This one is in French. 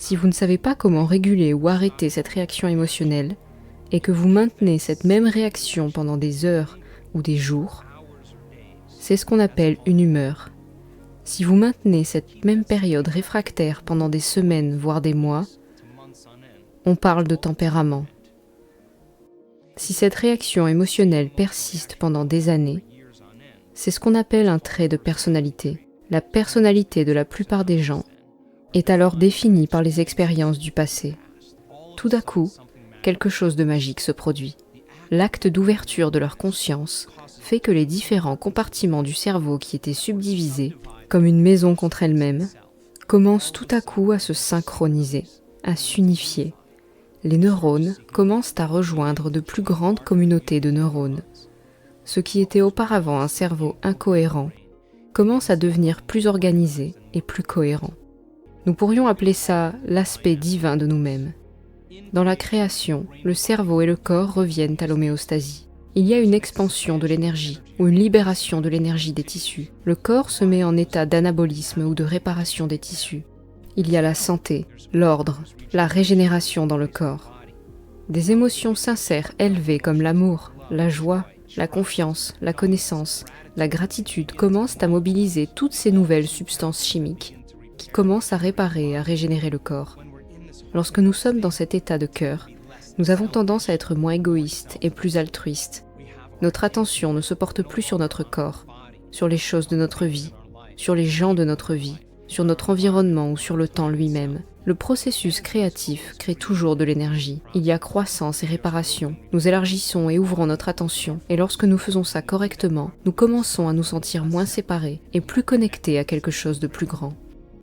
Si vous ne savez pas comment réguler ou arrêter cette réaction émotionnelle, et que vous maintenez cette même réaction pendant des heures ou des jours, c'est ce qu'on appelle une humeur. Si vous maintenez cette même période réfractaire pendant des semaines, voire des mois, on parle de tempérament. Si cette réaction émotionnelle persiste pendant des années, c'est ce qu'on appelle un trait de personnalité. La personnalité de la plupart des gens est alors définie par les expériences du passé. Tout d'un coup, quelque chose de magique se produit. L'acte d'ouverture de leur conscience fait que les différents compartiments du cerveau qui étaient subdivisés, comme une maison contre elle-même, commencent tout à coup à se synchroniser, à s'unifier. Les neurones commencent à rejoindre de plus grandes communautés de neurones. Ce qui était auparavant un cerveau incohérent commence à devenir plus organisé et plus cohérent. Nous pourrions appeler ça l'aspect divin de nous-mêmes. Dans la création, le cerveau et le corps reviennent à l'homéostasie. Il y a une expansion de l'énergie ou une libération de l'énergie des tissus. Le corps se met en état d'anabolisme ou de réparation des tissus. Il y a la santé, l'ordre, la régénération dans le corps. Des émotions sincères élevées comme l'amour, la joie, la confiance, la connaissance, la gratitude commencent à mobiliser toutes ces nouvelles substances chimiques qui commencent à réparer et à régénérer le corps. Lorsque nous sommes dans cet état de cœur, nous avons tendance à être moins égoïstes et plus altruistes. Notre attention ne se porte plus sur notre corps, sur les choses de notre vie, sur les gens de notre vie, sur notre environnement ou sur le temps lui-même. Le processus créatif crée toujours de l'énergie. Il y a croissance et réparation. Nous élargissons et ouvrons notre attention. Et lorsque nous faisons ça correctement, nous commençons à nous sentir moins séparés et plus connectés à quelque chose de plus grand.